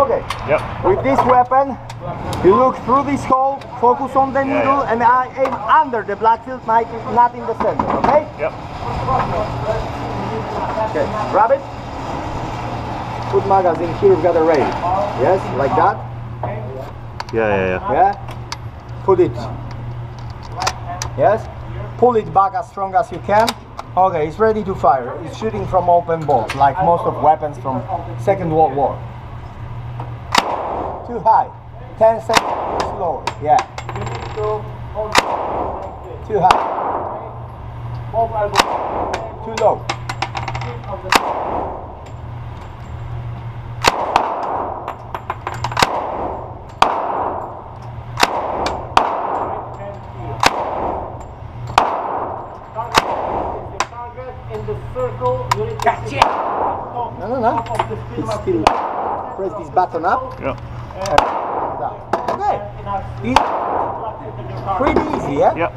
Okay. Yep. With this weapon, you look through this hole, focus on the needle, and I aim under the black field, not in the center. Okay? Yep. Okay. Grab it. Put magazine here. We've got a rail. Yes, like that. Yeah. Put it. Yes. Pull it back as strong as you can. Okay, it's ready to fire. It's shooting from open bolt, like most of weapons from Second World War. Too high. 10 seconds slower. Yeah. Too high. Too low. Gotcha. No. It's still press this button up. Yep. Okay. It's pretty easy, yeah? Yep.